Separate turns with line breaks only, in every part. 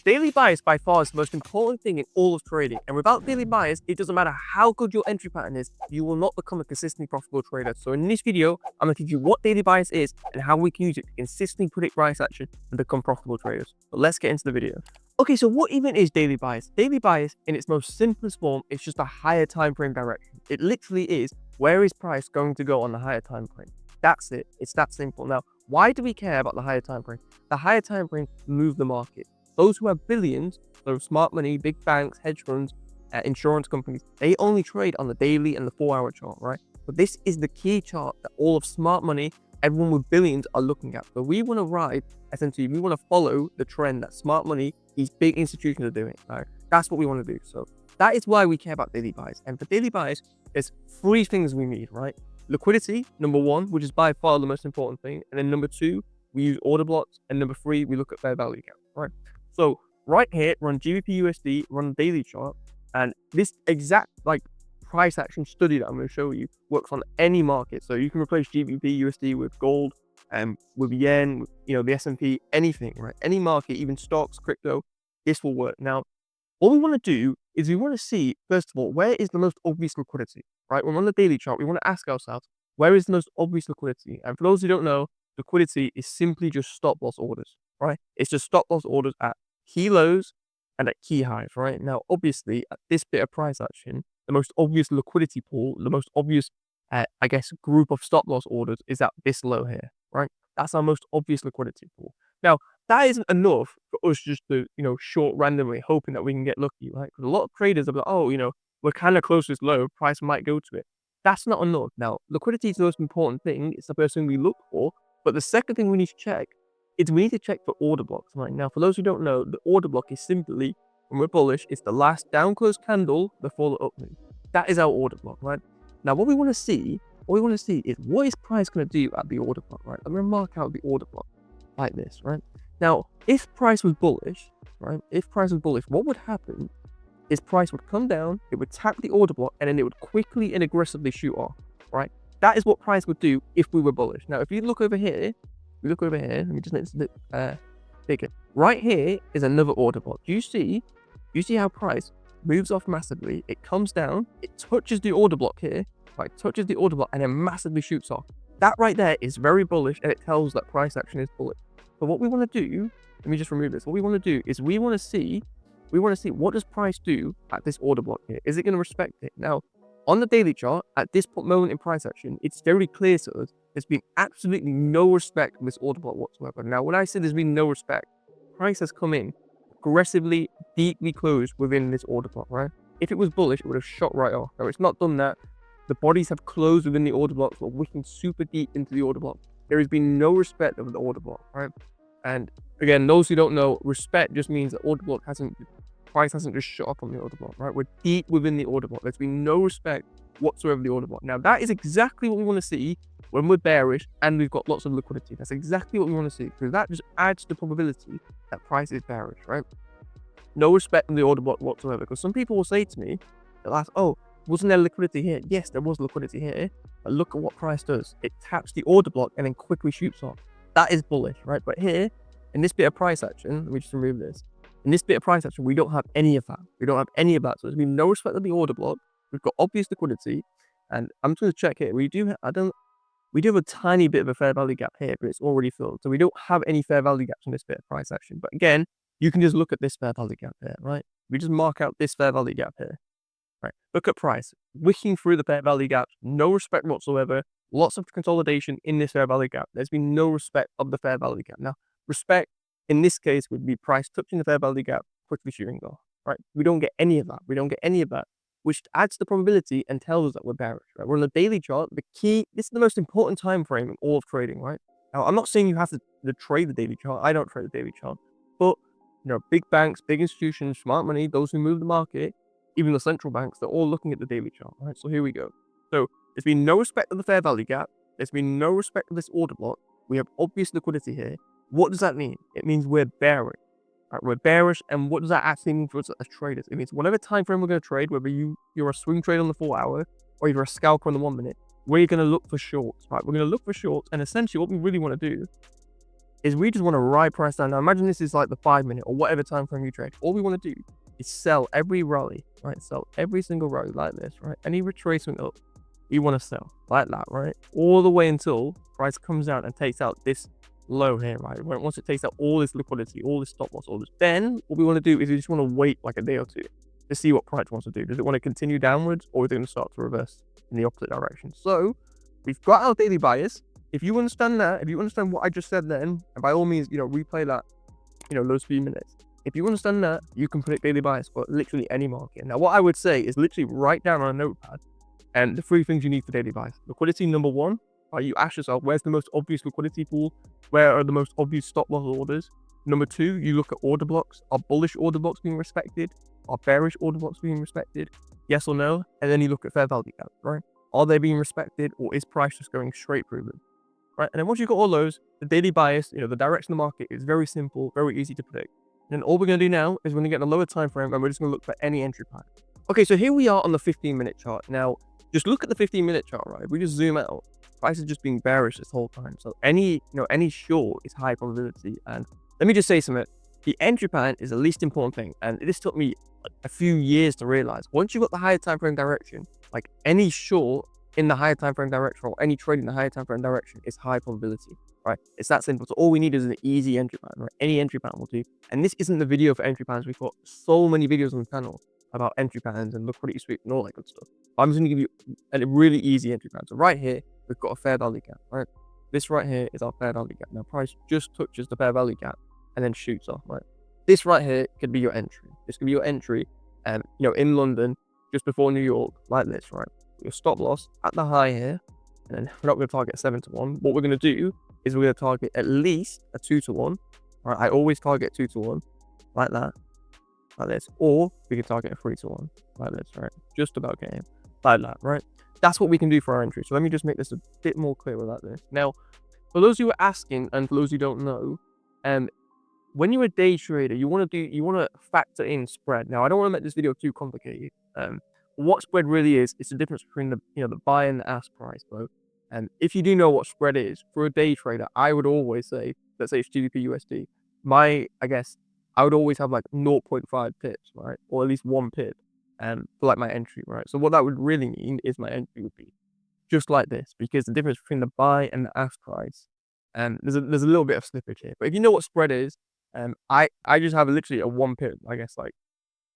Daily bias by far is the most important thing in all of trading, and without daily bias, it doesn't matter how good your entry pattern is, you will not become a consistently profitable trader. So in this video, I'm going to teach you what daily bias is and how we can use it to consistently predict price action and become profitable traders. But let's get into the video. Okay, so what even is daily bias? Daily bias, in its most simplest form, is just a higher time frame direction. It literally is, where is price going to go on the higher time frame? That's it. It's that simple. Now, why do we care about the higher time frame? The higher time frame move the market. Those who have billions, so smart money, big banks, hedge funds, insurance companies, they only trade on the daily and the 4-hour chart, right? But this is the key chart that all of smart money, everyone with billions are looking at. But we want to ride, essentially, we want to follow the trend that smart money, these big institutions are doing, right? That's what we want to do. So that is why we care about daily bias. And for daily bias, there's 3 things we need, right? Liquidity, number 1, which is by far the most important thing. And then number 2, we use order blocks. And number 3, we look at fair value gap, right? So right here, run GBP USD, run the daily chart, and this exact price action study that I'm going to show you works on any market. So you can replace GBP USD with gold, with yen, with, the S&P, anything, right? Any market, even stocks, crypto, this will work. Now, what we want to do is we want to see, first of all, where is the most obvious liquidity, right? When we're on the daily chart, we want to ask ourselves, where is the most obvious liquidity? And for those who don't know, liquidity is simply just stop loss orders, right? It's just stop loss orders at key lows and at key highs, right? Now, obviously, at this bit of price action, the most obvious liquidity pool, the most obvious, group of stop loss orders is at this low here, right? That's our most obvious liquidity pool. Now, that isn't enough for us just to, short randomly, hoping that we can get lucky, right? Because a lot of traders are like, oh, we're kind of close to this low, price might go to it. That's not enough. Now, liquidity is the most important thing. It's the first thing we look for. But the second thing we need to check is we need to check for order blocks, right? Now, for those who don't know, the order block is simply, when we're bullish, it's the last down close candle before the up move. That is our order block, right? Now, what we want to see is what is price going to do at the order block, right? I'm going to mark out the order block like this, right? Now, if price was bullish, right? If price was bullish, what would happen is price would come down, it would tap the order block, and then it would quickly and aggressively shoot off, right? That is what price would do if we were bullish. Now, if you look over here, let me just make this a bit bigger. Right here is another order block. Do you see how price moves off massively? It comes down, it touches the order block here, right? Touches the order block and then massively shoots off. That right there is very bullish, and it tells that price action is bullish. But what we want to do, let me just remove this. What we want to do is we want to see what does price do at this order block here. Is it going to respect it? Now, on the daily chart, at this moment in price action, it's very clear to us there's been absolutely no respect for this order block whatsoever. Now, when I say there's been no respect, price has come in aggressively, deeply closed within this order block, right? If it was bullish, it would have shot right off. Now, it's not done that. The bodies have closed within the order block, so we're wicking super deep into the order block. There has been no respect of the order block, right? And again, those who don't know, respect just means that price hasn't just shot up on the order block, right? We're deep within the order block. There's been no respect whatsoever of the order block. Now, that is exactly what we want to see when we're bearish and we've got lots of liquidity. That's exactly what we want to see, because that just adds to the probability that price is bearish, right? No respect in the order block whatsoever. Because some people will say to me, they'll ask, oh, wasn't there liquidity here? Yes, there was liquidity here, but look at what price does. It taps the order block and then quickly shoots off. That is bullish, right? But here, in this bit of price action, let me just remove this. In this bit of price action, we don't have any of that. So there's been no respect of the order block. We've got obvious liquidity, and I'm just going to check here. We do have a tiny bit of a fair value gap here, but it's already filled. So we don't have any fair value gaps in this bit of price action. But again, you can just look at this fair value gap here, right? We just mark out this fair value gap here, right? Look at price, wicking through the fair value gaps, no respect whatsoever. Lots of consolidation in this fair value gap. There's been no respect of the fair value gap. Now, respect in this case would be price touching the fair value gap, quickly shooting off, right? We don't get any of that. Which adds to the probability and tells us that we're bearish, right? We're on the daily chart. This is the most important time frame in all of trading, right? Now, I'm not saying you have to trade the daily chart. I don't trade the daily chart. But, big banks, big institutions, smart money, those who move the market, even the central banks, they're all looking at the daily chart, right? So here we go. So there's been no respect of the fair value gap. There's been no respect of this order block. We have obvious liquidity here. What does that mean? It means we're bearish. Right, we're bearish, and what does that actually mean for us as traders? It means whatever time frame we're going to trade, whether you're a swing trader on the 4-hour or you're a scalper on the 1 minute, we're going to look for shorts. Right, we're going to look for shorts, and essentially what we really want to do is we just want to ride price down. Now imagine this is like the 5-minute or whatever time frame you trade. All we want to do is sell every rally, right? Sell every single rally like this, right? Any retracement up, you want to sell like that, right? All the way until price comes down and takes out this low here, right? Once it takes out all this liquidity, all this stop loss, all this, then what we want to do is we just want to wait like a day or two to see what price wants to do. Does it want to continue downwards, or is it going to start to reverse in the opposite direction? So we've got our daily bias. If you understand that, if you understand what I just said then, and by all means, replay that, those few minutes. If you understand that, you can predict daily bias for literally any market. Now, what I would say is literally write down on a notepad and the 3 things you need for daily bias. Liquidity, number 1. You ask yourself, where's the most obvious liquidity pool? Where are the most obvious stop loss orders? Number 2, you look at order blocks. Are bullish order blocks being respected? Are bearish order blocks being respected? Yes or no? And then you look at fair value gaps, right? Are they being respected, or is price just going straight through them? Right? And then once you've got all those, the daily bias, the direction of the market is very simple, very easy to predict. And all we're going to do now is we're going to get in a lower time frame and we're just going to look for any entry pattern. Okay, so here we are on the 15-minute chart. Now, just look at the 15-minute chart, right? If we just zoom out, price is just being bearish this whole time. So any short is high probability. And let me just say something. The entry pattern is the least important thing. And this took me a few years to realize. Once you've got the higher time frame direction, like any short in the higher time frame direction or any trade in the higher time frame direction is high probability, right? It's that simple. So all we need is an easy entry pattern, right? Any entry pattern will do. And this isn't the video for entry patterns. We've got so many videos on the channel about entry patterns and liquidity sweep and all that good stuff. I'm just going to give you a really easy entry pattern. So right here, we've got a fair value gap, right? This right here is our fair value gap. Now price just touches the fair value gap and then shoots off, right? This right here could be your entry. This could be your entry, in London, just before New York, like this, right? Your stop loss at the high here, and then we're not going to target 7-1. What we're going to do is we're going to target at least a 2-1, right? I always target 2-1, like that, like this, or we can target a 3-1, like this, right? Just about game, like that, right? That's what we can do for our entry. So let me just make this a bit more clear about this. Now, for those who are asking, and for those who don't know, when you're a day trader, you want to factor in spread. Now, I don't want to make this video too complicated. What spread really is, it's the difference between the buy and the ask price, bro. And if you do know what spread is for a day trader, I would always say, let's say it's GBP USD. I would always have like 0.5 pips, right, or at least 1 pip, for like my entry, right. So what that would really mean is my entry would be just like this, because the difference between the buy and the ask price, there's a little bit of slippage here. But if you know what spread is, I just have literally a 1 pip, like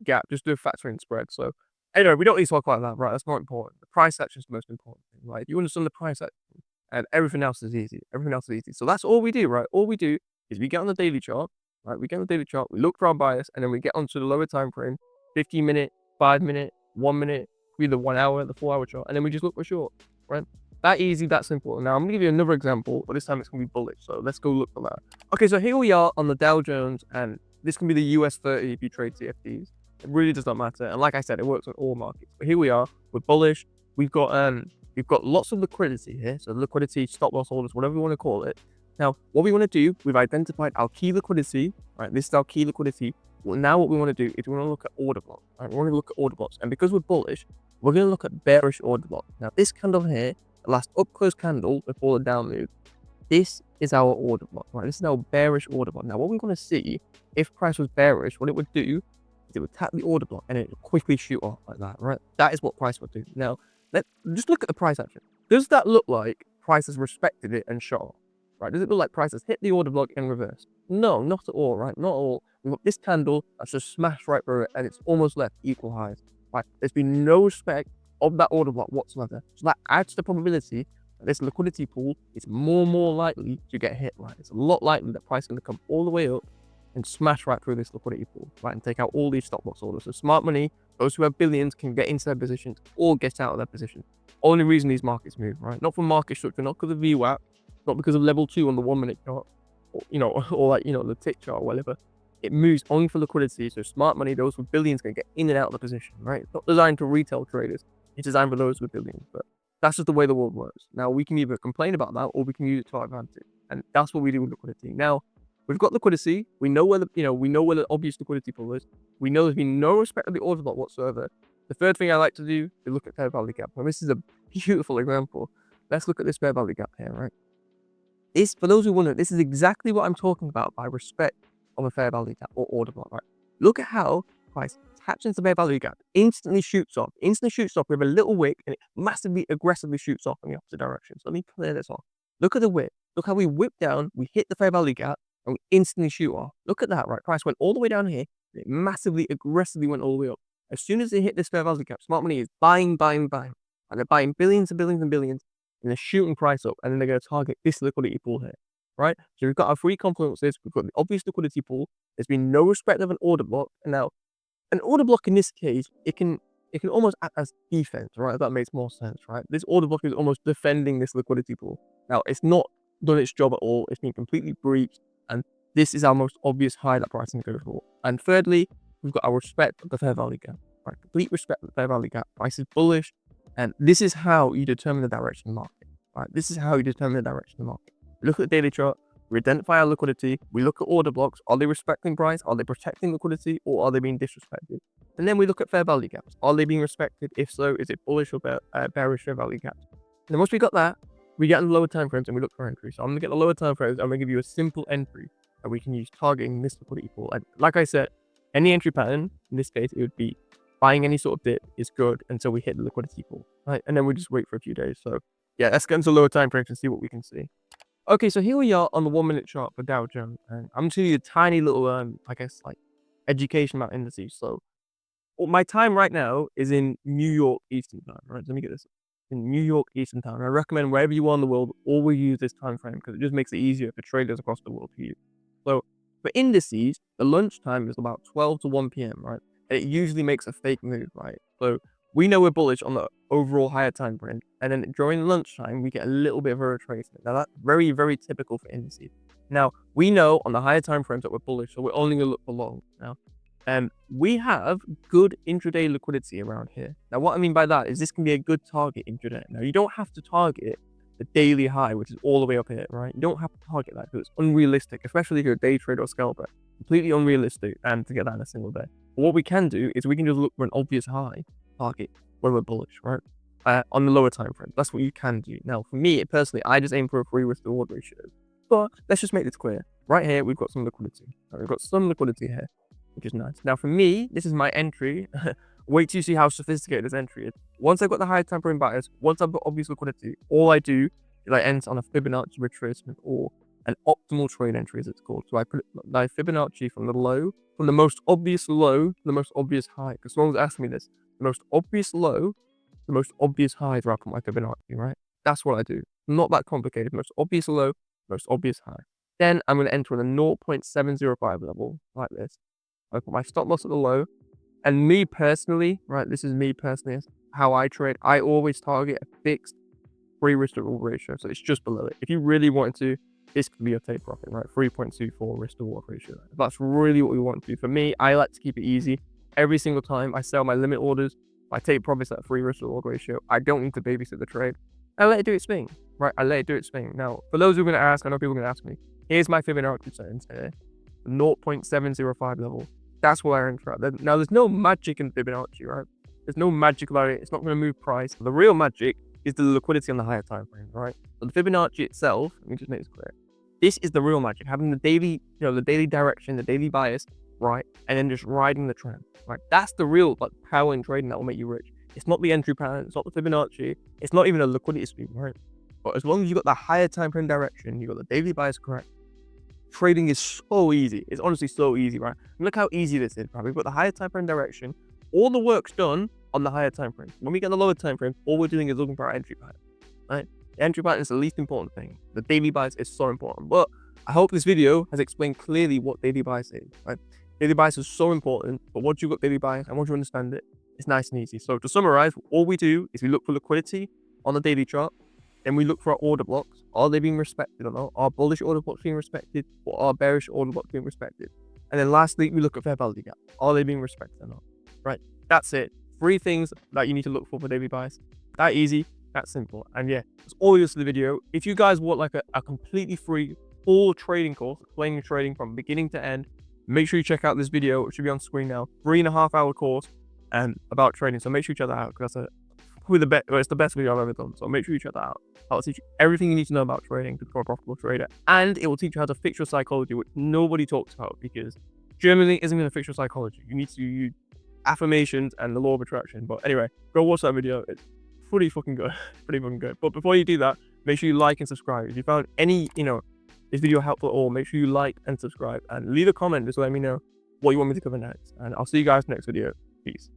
gap, just do a factor in spread. So anyway, we don't need to talk about that, right? That's not important. The price action is the most important thing, right? If you understand the price action, and everything else is easy. Everything else is easy. So that's all we do, right? All we do is we get on the daily chart, right? We get on the daily chart, we look for our bias, and then we get onto the lower time frame, 15-minute, 5-minute, 1 minute, the 1 hour, the 4-hour chart, and then we just look for short, right? That easy, that simple. Now I'm gonna give you another example, but this time it's gonna be bullish. So let's go look for that. Okay, so here we are on the Dow Jones, and this can be the US 30 if you trade CFDs. It really does not matter. And like I said, it works on all markets. But here we are, we're bullish. We've got lots of liquidity here. So liquidity, stop loss orders, whatever you want to call it. Now, what we want to do, we've identified our key liquidity, right? This is our key liquidity. Well, now what we want to do is we want to look at order blocks. Right? We want to look at order blocks. And because we're bullish, we're going to look at bearish order blocks. Now, this candle here, the last up close candle before the down move, this is our order block, right? This is our bearish order block. Now, what we want to see, if price was bearish, what it would do, it would tap the order block and it would quickly shoot off like that, right? That is what price would do. Now, let's just look at the price action. Does that look like price has respected it and shot off, right? Does it look like price has hit the order block and reversed? No, not at all, right? Not at all. We've got this candle that's just smashed right through it and it's almost left equal highs, right? There's been no respect of that order block whatsoever. So that adds to the probability that this liquidity pool is more likely to get hit, right? It's a lot likely that price is going to come all the way up and smash right through this liquidity pool, right, and take out all these stop loss orders. So smart money, those who have billions, can get into their positions or get out of their position. Only reason these markets move, right? Not for market structure, not because of VWAP, not because of level 2 on the 1 minute chart, or, or like, the tick chart or whatever. It moves only for liquidity. So smart money, those with billions, can get in and out of the position, right? It's not designed for retail traders. It's designed for those with billions. But that's just the way the world works. Now, we can either complain about that or we can use it to our advantage. And that's what we do with liquidity. Now, we've got liquidity. We know where the obvious liquidity pool is. We know there's been no respect of the order block whatsoever. The third thing I like to do is look at fair value gap. Now, this is a beautiful example. Let's look at this fair value gap here, right? This, for those who wonder, this is exactly what I'm talking about by respect of a fair value gap or order block, right? Look at how price taps into the fair value gap, instantly shoots off with a little wick, and it massively, aggressively shoots off in the opposite direction. So let me clear this off. Look at the whip. Look how we whip down, we hit the fair value gap, and we instantly shoot off. Look at that, right? Price went all the way down here, and it massively, aggressively went all the way up. As soon as it hit this fair value gap, smart money is buying. And they're buying billions and billions and billions, and they're shooting price up, and then they're going to target this liquidity pool here, right? So we've got our three confluences. We've got the obvious liquidity pool. There's been no respect of an order block, and now an order block in this case, it can almost act as defense, right? If that makes more sense, right? This order block is almost defending this liquidity pool. Now, it's not done its job at all. It's been completely breached, and this is our most obvious high that pricing goes for. And thirdly, we've got our respect of the fair value gap, right? Complete respect of the fair value gap. Price is bullish, and this is how you determine the direction of the market, right? This is how you determine the direction of the market. Look at the daily chart. We identify our liquidity. We look at order blocks. Are they respecting price? Are they protecting liquidity, or are they being disrespected? And then we look at fair value gaps. Are they being respected? If so, is it bullish or bearish fair value gaps? And then once we got that, we get in the lower time frames and we look for entry. So I'm gonna get the lower time frames. I'm gonna give you a simple entry that we can use targeting this liquidity pool. And like I said, any entry pattern in this case, it would be buying any sort of dip is good until we hit the liquidity pool, right? And then we just wait for a few days. So yeah, let's get into lower time frames and see what we can see. Okay, so here we are on the 1 minute chart for Dow Jones, and I'm showing you a tiny little, I guess, like education about indices. So my time right now is in New York Eastern time, right? Let me get this in New York Eastern time. I recommend wherever you are in the world, always use this time frame because it just makes it easier for traders across the world to use. So for indices, the lunch time is about 12 to 1 p.m., right? And it usually makes a fake move, right? So we know we're bullish on the overall higher time frame, and then during lunchtime, we get a little bit of a retracement. Now, that's very, very typical for indices. Now, we know on the higher time frames that we're bullish, so we're only going to look for long. Now, we have good intraday liquidity around here. Now, what I mean by that is this can be a good target intraday. Now, you don't have to target the daily high, which is all the way up here, right? You don't have to target that because it's unrealistic, especially if you're a day trader or scalper. Completely unrealistic and to get that in a single day. But what we can do is we can just look for an obvious high target when we're bullish, right? On the lower time frame. That's what you can do. Now, for me personally, I just aim for a free risk to reward ratio. But let's just make this clear. Right here, we've got some liquidity. Right, we've got some liquidity here, which is nice. Now, for me, this is my entry. Wait till you see how sophisticated this entry is. Once I've got the higher time frame buyers, once I've got obvious liquidity, all I do is I enter on a Fibonacci retracement or an optimal trade entry, as it's called. So I put my Fibonacci from the low, from the most obvious low to the most obvious high. Because someone's asked me this. The most obvious low, the most obvious high is where I put my Fibonacci, right? That's what I do. Not that complicated. Most obvious low, most obvious high. Then I'm going to enter on a 0.705 level, like this. I put my stop loss at the low. And me personally, right, this is me personally, how I trade. I always target a fixed free risk to reward ratio. So it's just below it. If you really wanted to, this could be your take profit, right? 3.24 risk to reward ratio. That's really what we want to do. For me, I like to keep it easy. Every single time I sell my limit orders, I take profits at free risk to reward ratio. I don't need to babysit the trade. I let it do its thing, right? I let it do its thing. Now, for those who are going to ask, I know people are going to ask me, here's my Fibonacci settings here, 0.705 level. That's where I enter at. Now, there's no magic in Fibonacci, right? There's no magic about it. It's not going to move price. The real magic is the liquidity on the higher time frame, right? So the Fibonacci itself, let me just make this clear. This is the real magic, having the daily, the daily direction, the daily bias, right? And then just riding the trend, right? That's the real power in trading that will make you rich. It's not the entry pattern. It's not the Fibonacci. It's not even a liquidity stream, right? But as long as you got the higher time frame direction, you got the daily bias correct, trading is so easy. It's honestly so easy, right? And look how easy this is, right? We've got the higher time frame direction. All the work's done on the higher time frame. When we get the lower time frame, all we're doing is looking for our entry pattern, right? The entry pattern is the least important thing. The daily bias is so important. But I hope this video has explained clearly what daily bias is, right? Daily bias is so important, but once you've got daily bias and once you understand it, it's nice and easy. So to summarize, all we do is we look for liquidity on the daily chart. Then we look for our order blocks. Are they being respected or not? Are bullish order blocks being respected, or are bearish order blocks being respected? And then lastly, we look at fair value gap. Are they being respected or not? Right? That's it. 3 things that you need to look for daily bias. That easy, that simple. And yeah, that's all you to the video. If you guys want like a completely free, full trading course, explaining trading from beginning to end, make sure you check out this video. It should be on screen now. 3.5-hour course and about trading. So make sure you check that out because that's a probably the best. Well, it's the best video I've ever done. So make sure you check that out. I'll teach you everything you need to know about trading to become a profitable trader, and it will teach you how to fix your psychology, which nobody talks about, because journaling isn't going to fix your psychology. You need to use affirmations and the law of attraction. But anyway, go watch that video. It's pretty fucking good. Pretty fucking good. But before you do that, make sure you like and subscribe. If you found any, this video helpful at all, make sure you like and subscribe and leave a comment just to let me know what you want me to cover next. And I'll see you guys next video. Peace.